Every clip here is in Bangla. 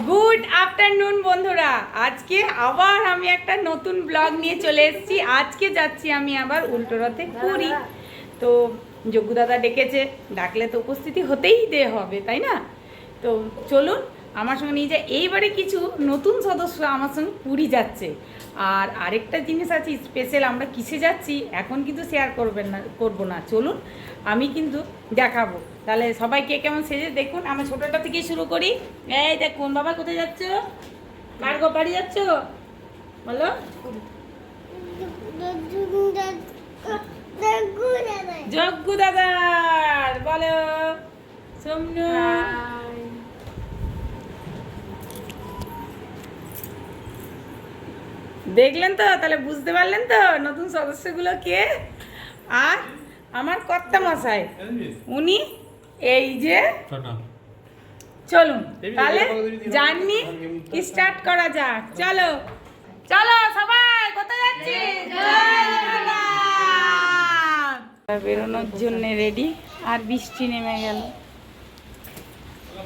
গুড আফটারনুন বন্ধুরা, আজকে আবার আমি একটা নতুন ব্লগ নিয়ে চলে এসেছি। আজকে যাচ্ছি আমি আবার উল্টো রথে পুরী। তো যজ্ঞ দাদা ডেকেছে, ডাকলে তো উপস্থিতি হতেই হবে, তাই না? তো চলুন আমার সঙ্গে নিয়ে যায়। এইবারে কিছু নতুন সদস্য আমার সঙ্গে পুরী যাচ্ছে। আর আরেকটা জিনিস আছে স্পেশাল, আমরা কিসে যাচ্ছি এখন কিন্তু শেয়ার করবো না। চলুন আমি কিন্তু দেখাবো। তাহলে সবাই কে কেমন সেজে দেখুন। আমার ছোটোটা থেকেই শুরু করি। এই দেখুন, বাবা কোথায় যাচ্ছ? কার বাড়ি যাচ্ছ বলো? যজ্ঞ দাদার বলো। সোমনু দেখলেন তো? তাহলে বুঝতে পারলেন তো নতুন সদস্যগুলো কে? আর আমার কর্তা মশাই, উনি এই যে। চলুন তাহলে জার্নি স্টার্ট করা যাক। চলো চলো সবাই, কোথায় যাচ্ছি? বেরোনোর জন্য রেডি। আর বৃষ্টি নেমে গেল,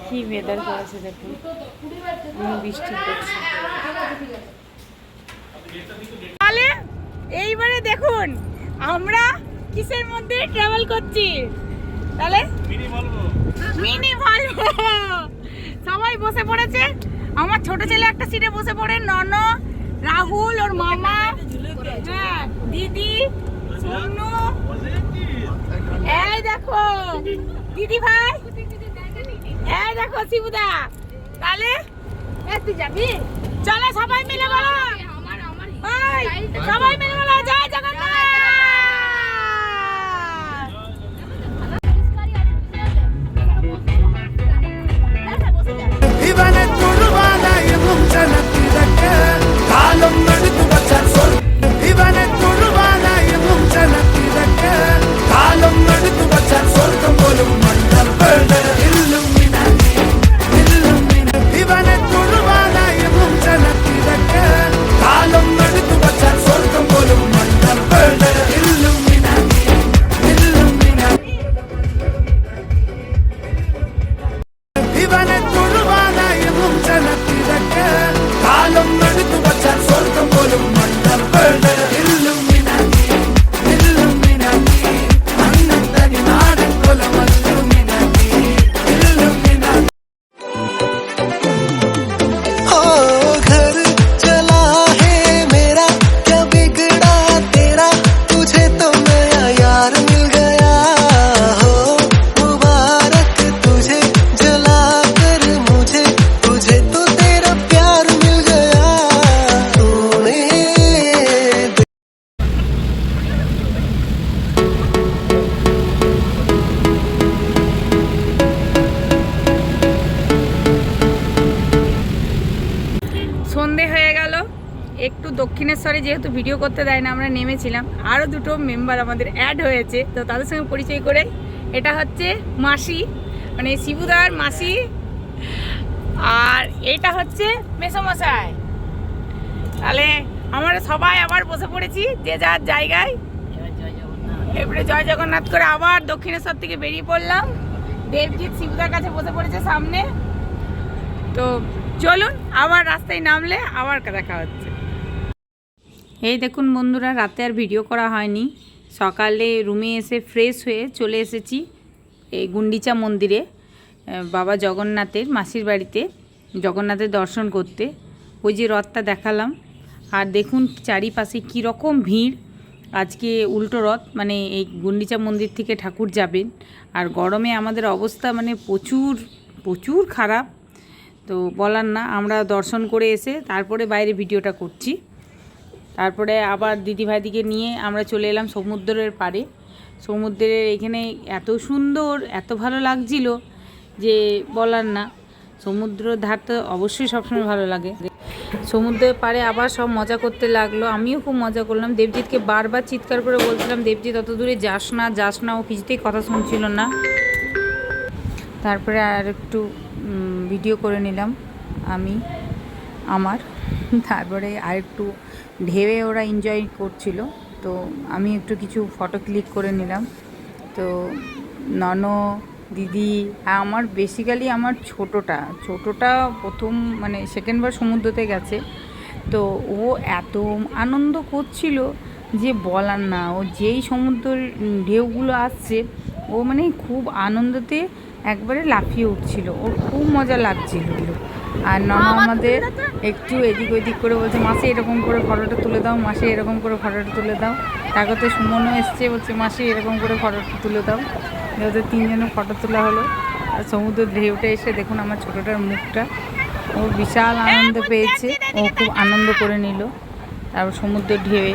কি ওয়েদার করেছে দেখুন, বৃষ্টি পড়ছে। তাহলে এইবারে দেখুন আমরা কিসের মধ্যে ট্রাভেল করছি। তাহলে মিনি ভলভো। সবাই বসে পড়েছে। আমার ছোট ছেলে একটা সিটে বসে পড়ে, নন, রাহুল, ওর মামা, হ্যাঁ দিদি, সোনু, এই দেখো দিদি ভাই, এই দেখো শিবুদা। তাহলে তুই যাবি? চলো সবাই মিলে বলো, সবাই মিলে বলো জয় জগন্নাথ। সন্ধে হয়ে গেল, একটু দক্ষিণেশ্বরে যেহেতু ভিডিও করতে দেয় না, আমরা নেমেছিলাম। আরও দুটো মেম্বার আমাদের অ্যাড হয়েছে, তো তাদের সঙ্গে পরিচয় করে। এটা হচ্ছে মাসি, মানে শিবুদার মাসি, আর এটা হচ্ছে মেসোমশাই। তাহলে আমরা সবাই আবার বসে পড়েছি যে যার জায়গায়। এবারে জয় জগন্নাথ করে আবার দক্ষিণেশ্বর থেকে বেরিয়ে পড়লাম। দেবজিৎ শিবুদার কাছে বসে পড়েছে সামনে। তো চলুন আবার রাস্তায় নামলে আবার দেখা হচ্ছে। এই দেখুন বন্ধুরা, রাতে আর ভিডিও করা হয়নি। সকালে রুমে এসে ফ্রেশ হয়ে চলে এসেছি এই গুন্ডিচা মন্দিরে, বাবা জগন্নাথের মাসির বাড়িতে জগন্নাথের দর্শন করতে। ওই যে রথটা দেখালাম। আর দেখুন চারিপাশে কীরকম ভিড়। আজকে উল্টো রথ, মানে এই গুন্ডিচা মন্দির থেকে ঠাকুর যাবেন। আর গরমে আমাদের অবস্থা মানে প্রচুর প্রচুর খারাপ, তো বলার না। আমরা দর্শন করে এসে তারপরে বাইরে ভিডিওটা করছি। তারপরে আবার দিদিভাইদিকে নিয়ে আমরা চলে এলাম সমুদ্রের পাড়ে। সমুদ্রের এখানে এত সুন্দর, এত ভালো লাগছিল যে বলার না। সমুদ্র ধার তো অবশ্যই সবসময় ভালো লাগে। সমুদ্রের পাড়ে আবার সব মজা করতে লাগলো, আমিও খুব মজা করলাম। দেবজিৎকে বারবার চিৎকার করে বলছিলাম, দেবজিৎ অত দূরে যাস না যাস না, ও কিছুতেই কথা শুনছিল না। তারপরে আর একটু ভিডিও করে নিলাম আমি আমার। তারপরে আর একটু ঢেউে ওরা এনজয় করছিল, তো আমি একটু কিছু ফটো ক্লিক করে নিলাম। তো ননো, দিদি, আমার বেসিক্যালি আমার ছোটোটা প্রথম মানে সেকেন্ডবার সমুদ্রতে গেছে, তো ও এত আনন্দ করছিল যে বলার না। ও যেই সমুদ্রের ঢেউগুলো আসছে ও মানে খুব আনন্দতে একবারে লাফিয়ে উঠছিল, ওর খুব মজা লাগছিল। আর ননু আমাদের একটু এদিক ওদিক করে বলছে মাসি এরকম করে ফটোটা তুলে দাও, মাসি এরকম করে ফটোটা তুলে দাও। তারপরে সুমনও এসছে, বলছে মাসি এরকম করে ফটোটা তুলে দাও। ওদের তিনজনের ফটো তোলা হলো। আর সমুদ্রের ঢেউটা এসে দেখুন আমার ছোটোটার মুখটা, ও বিশাল আনন্দ পেয়েছে, ও খুব আনন্দ করে নিল। তারপর সমুদ্রের ঢেউয়ে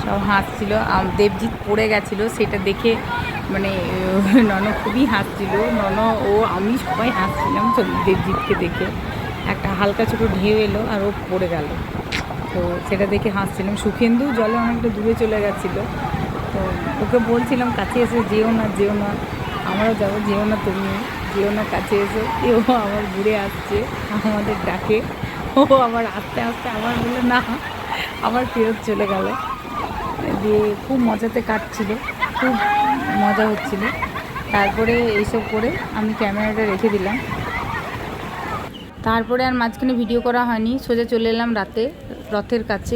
সব হাসছিল। দেবজিৎ পড়ে গেছিলো, সেটা দেখে মানে নন খুবই হাসছিল। নন ও আমি সবাই হাসছিলাম দেবজিৎকে দেখে। একটা হালকা ছোটো ঢেউ এলো আর ও পড়ে গেল, তো সেটা দেখে হাসছিলাম। সুখেন্দু জলে অনেকটা দূরে চলে গেছিলো, তো ওকে বলছিলাম কাছে এসে যেও না, আমরাও যাবো, যেও না, তুমি যেও না, কাছে এসো। ও আমার ঘুরে আসছে, আমাদের ডাকে, ও আবার আস্তে আস্তে আবার বললো না, আবার ফেরত চলে গেল। দিয়ে খুব মজাতে কাটছিল, খুব মজা হচ্ছিল। তারপরে এইসব করে আমি ক্যামেরাটা রেখে দিলাম। তারপরে আর মাঝখানে ভিডিও করা হয়নি, সোজা চলে এলাম রথের কাছে।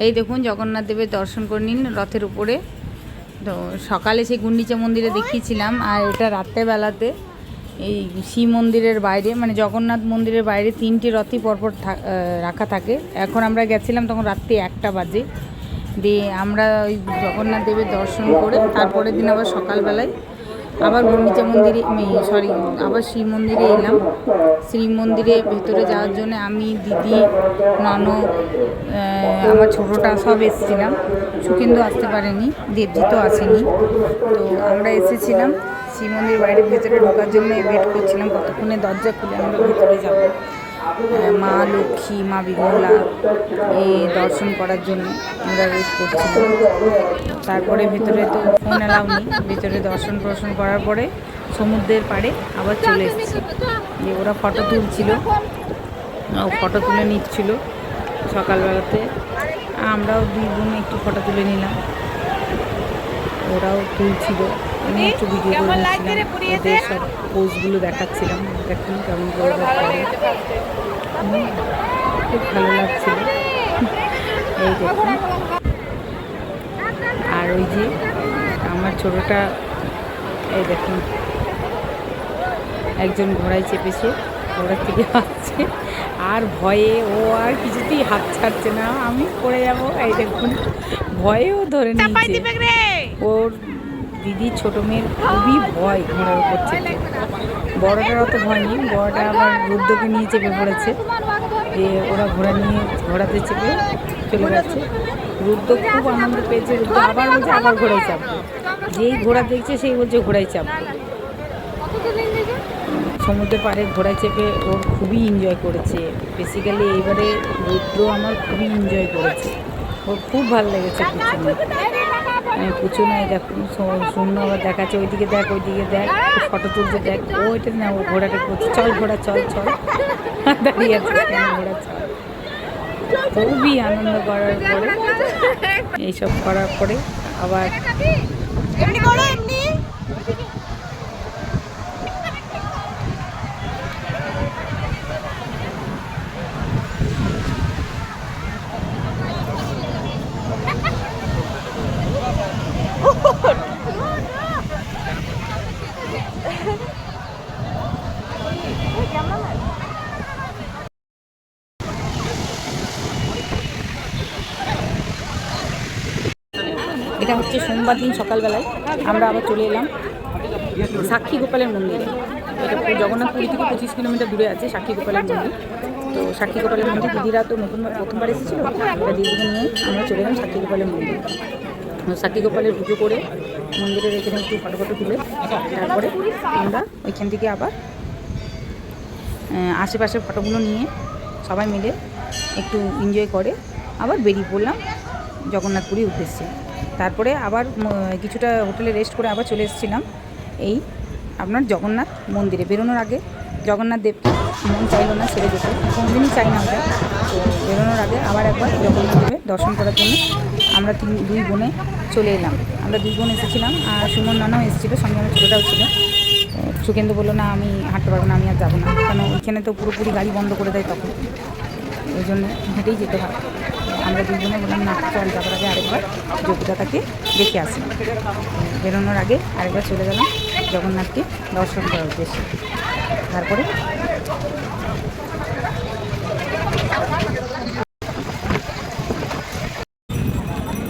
এই দেখুন জগন্নাথ দেবের দর্শন করে নিন রথের উপরে। তো সকালে সেই গুন্ডিচা মন্দিরে দেখিয়েছিলাম, আর এটা রাত্রেবেলাতে এই শিব মন্দিরের বাইরে মানে জগন্নাথ মন্দিরের বাইরে 3টে রথই পরপর রাখা থাকে। এখন আমরা গেছিলাম তখন রাত্রি 1টা বাজে। দিয়ে আমরা ওই জগন্নাথ দেবের দর্শন করে তারপরের দিন আবার সকালবেলায় আবার গুন্ডিচা মন্দিরে আবার শিব মন্দিরে এলাম। শ্রী মন্দিরে ভেতরে যাওয়ার জন্য আমি, দিদি, ননদ, আমার ছোটোটা সব এসেছিলাম। সুখেন্দু আসতে পারেনি, দেবজিৎও আসেনি। তো আমরা এসেছিলাম শ্রী মন্দির বাইরের ভেতরে ঢোকার জন্য ওয়েট করছিলাম কতক্ষণে দরজা খুলে আমরা ভেতরে যাব। মা লক্ষ্মী, মা বিমলা এই দর্শন করার জন্য আমরা ওয়েট করছিলাম। তারপরে ভেতরে তো ফোন এলাও নেই, ভেতরে দর্শন করার পরে সমুদ্রের পাড়ে আবার চলে এসেছি। যে ওরা ফটো তুলছিল, ফটো তুলে নিচ্ছিল সকালবেলাতে। আমরাও 2 বোন একটু ফটো তুলে নিলাম, ওরাও তুলছিল। আমি একটু ভিডিও করে নিচ্ছিলাম, ওদের সব পোজগুলো দেখাচ্ছিলাম, দেখুন কেমন করে খুব ভালো লাগছিল। এই দেখুন, আর ওই যে আমার ছোটোটা, এই দেখুন একজন ঘোড়ায় চেপেছে, ঘোড়ার থেকে হাঁটছে, আর ভয়ে ও আর কিছুতেই হাত ছাড়ছে না, আমি পড়ে যাবো। এই দেখুন ভয়েও ধরে নিয়েছে। ওর দিদির ছোটো মেয়ের খুবই ভয় ঘোড়ার উপর চেপে, বড়টার অত ভয় নেই, বড়টা আবার রুদ্রকে নিয়ে চেপে পড়েছে। দিয়ে ওরা ঘোড়াতে চেপে চলে গেছে। রুদ্র খুব আনন্দ পেয়েছে, রুদ্র আবার বলছে আবার ঘোড়ায় চাপবে, যেই ঘোড়া দেখছে সেই বলছে ঘোড়ায় চাপবে। সমুদ্রের পাড়ে ঘোড়ায় চেপে ওর খুবই এনজয় করেছে। বেসিক্যালি এইবারে রুদ্র আমার খুবই এনজয় করেছে, ওর খুব ভালো লেগেছে পুচু নাই। দেখুন শূন্য আবার দেখাচ্ছে, ওইদিকে দেখ, ওইদিকে দেখ, ফটো তুলতে দেখ। ও এটা না, ও ঘোড়াটা করছে, চল ঘোড়া চল, দাঁড়িয়ে আছে ঘোড়া চল। খুবই আনন্দ করার পরে, এইসব করার পরে আবার এটা হচ্ছে সোমবার দিন সকালবেলায় আমরা আবার চলে এলাম সাক্ষী গোপালের মন্দিরে। এটা জগন্নাথ পুরী থেকে 25 কিলোমিটার দূরে আছে সাক্ষী গোপালের মন্দির। তো সাক্ষী গোপালের মন্দির দিদিরা তো প্রথমবার এসেছিলো, এটা দিদিকে নিয়ে আমরা চলে এলাম সাক্ষী গোপালের মন্দির। সাক্ষী গোপালের পুজো করে মন্দিরের এখানে একটু ফটো তুলে তারপরে আমরা ওইখান থেকে আবার আশেপাশের ফটোগুলো নিয়ে সবাই মিলে একটু এনজয় করে আবার বেরিয়ে পড়লাম জগন্নাথ পুরীর উদ্দেশ্যে। তারপরে আবার কিছুটা হোটেলে রেস্ট করে আবার চলে এসেছিলাম এই আপনার জগন্নাথ মন্দিরে। বেরোনোর আগে জগন্নাথ দেবকে মন চাইল না ছেড়ে যেতে, কোনোদিনই চাই না ওটা। তো বেরোনোর আগে আবার একবার জগন্নাথ দেবের দর্শন করার জন্য আমরা 2 বোনে চলে এলাম। আমরা 2 বোন এসেছিলাম, আর সুমন নানাও এসেছিলো, সঙ্গে আমার ছোটোটাও ছিল। সুখেন্দু বললো না আমি হাঁটতে পারবো না, আমি আর যাবো না, কারণ ওইখানে তো পুরোপুরি গাড়ি বন্ধ করে দেয় তখন, ওই জন্য হেঁটেই যেতে হয়। আমরা দুজনে বললাম না চল, যাবার আগে আরেকবার যোগ্যতাকে দেখে আসি। বেরোনোর আগে আরেকবার চলে গেলাম জগন্নাথকে দর্শন করার উদ্দেশ্যে। তারপরে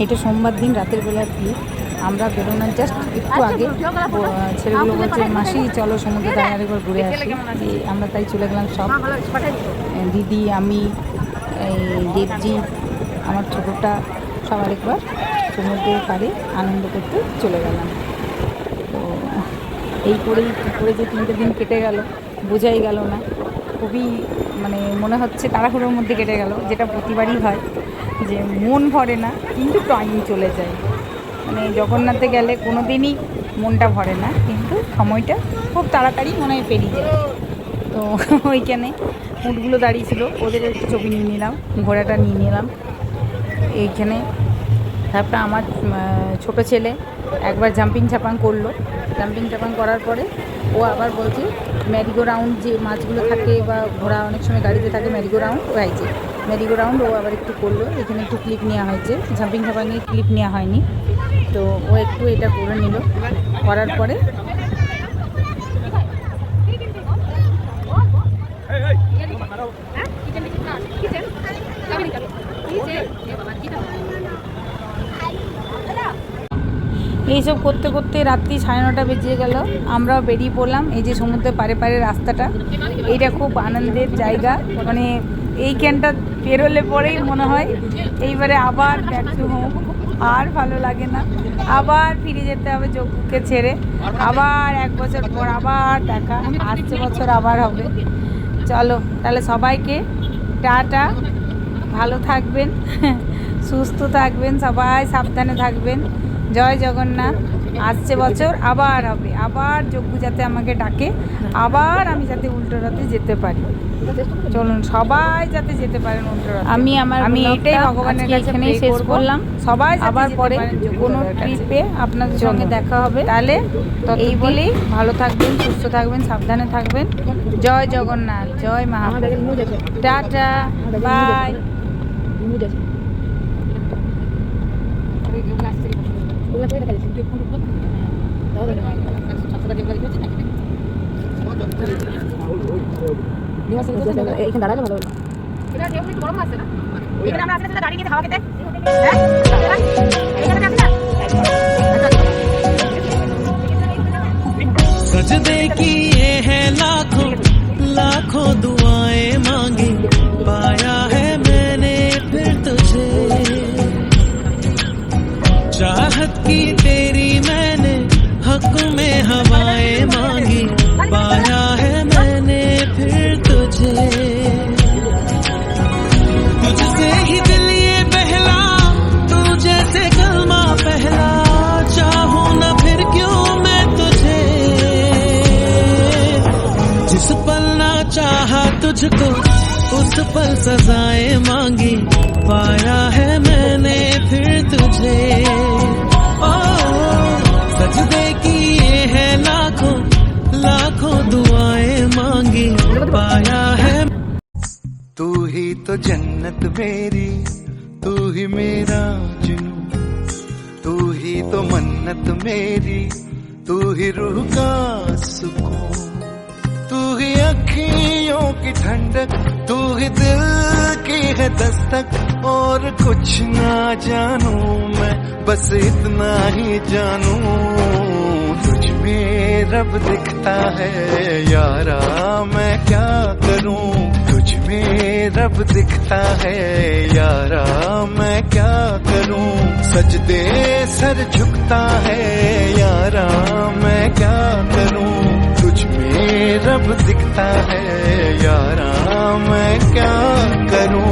এটা সোমবার দিন রাতের বেলার ভিড়। আমরা বেরোনোর জাস্ট একটু আগে ছেলেগুলো বলছে মাসি চলো সমুদ্রে দাঁড়িয়ে আরেকবার ঘুরে আসি। আমরা তাই চলে গেলাম সব, দিদি, আমি, এই দেবজি, আমার ছোটোটা, সব আরেকবার সমুদ্রের পাড়ে আনন্দ করতে চলে গেলাম। তো এই করেই কী করে যে 3টে দিন কেটে গেল বোঝাই গেল না। খুবই মানে মনে হচ্ছে তাড়াহুড়োর মধ্যে কেটে গেল, যেটা প্রতিবারই হয় যে মন ভরে না কিন্তু টাইম চলে যায়। মানে জগন্নাথে গেলে কোনো দিনই মনটা ভরে না, কিন্তু সময়টা খুব তাড়াতাড়ি মনে হয় পেরিয়ে যায়। তো ওইখানে উটগুলো দাঁড়িয়েছিল, ওদের একটু ছবি নিয়ে নিলাম, ঘোড়াটা নিয়ে নিলাম এইখানে। তারপরে আমার ছোটো ছেলে একবার জাম্পিং ঝাপাং করলো, জাম্পিং ঝাপাং করার পরে ও আবার বলছে ম্যারিগো রাউন্ড যে মাছগুলো থাকে বা ঘোড়া অনেক সময় গাড়িতে থাকে ম্যারিগো রাউন্ড, ও আইছে ম্যারিগো রাউন্ড ও আবার একটু করলো। এখানে একটু ক্লিপ নেওয়া হয়েছে, জাম্পিং ঝাপাংয়ে ক্লিপ নেওয়া হয়নি, তো ও একটু এটা করে নিল। করার পরে এইসব করতে করতে রাত্রি 9:30 বেজে গেল। আমরাও বেরিয়ে পড়লাম। এই যে সমুদ্রের পারে পারে রাস্তাটা, এইটা খুব আনন্দের জায়গা। মানে এইখানটা পেরোলে পরেই মনে হয় এইবারে আবার ব্যাক টু হোম, আর ভালো লাগে না, আবার ফিরে যেতে হবে যজ্ঞকে ছেড়ে। আবার 1 বছর পর আবার দেখা, আসছে বছর আবার হবে। চলো তাহলে সবাইকে টাটা, ভালো থাকবেন, সুস্থ থাকবেন, সবাই সাবধানে থাকবেন। জয় জগন্নাথ। আসছে বছর আবার হবে, আবার যজ্ঞ যাতে আমাকে ডাকে, আবার আমি যাতে উল্টো রথে যেতে পারি। চলুন সবাই যাতে যেতে পারেন উল্টো রথে। আমি এটাই ভগবানের কাছে শেষ করলাম, সবাই আবার পরে কোনো ট্রিপে আপনাদের সঙ্গে দেখা হবে। তাহলে এই বলেই ভালো থাকবেন, সুস্থ থাকবেন, সাবধানে থাকবেন। জয় জগন্নাথ, জয় মহাপ্রভু, টাটা, বাই। এইখানে দাঁড়ালে ভালো হলো। सजदे किए हैं लाखों लाखों दुआएं मांगी, पाया है मैंने फिर तुझे। चाहत की तेरी मैंने हक में हवाएं मांगी, पाया है मैंने फिर तुझे। तुझसे ही दिल ये बहला, तू जैसे कलमा पहला, चाहूं ना फिर क्यों मैं तुझे। जिस पल ना चाहा तुझको उस पल सजाएं मांगी, पाया है मैंने फिर तुझे। ओ सजदे किए हैं लाखों लाखों दुआएं मांगी, पाया है। तू ही तो जन्नत मेरी, तू ही मेरा जुनू, तू ही तो मन्नत मेरी, तू ही रूह का सुकून, तू ही अखियों की ठंडक, तू ही दिल की है दस्तक। और कुछ ना जानू मैं, बस इतना ही जानू, तुझ में रब दिखता है यारा, मैं क्या करूं। तुझ में रब दिखता है यारा, मैं क्या करूं। सजदे सर झुकता है यारा, मैं क्या करूं। तुझ में रब दिखता है यारा, मैं क्या करूं।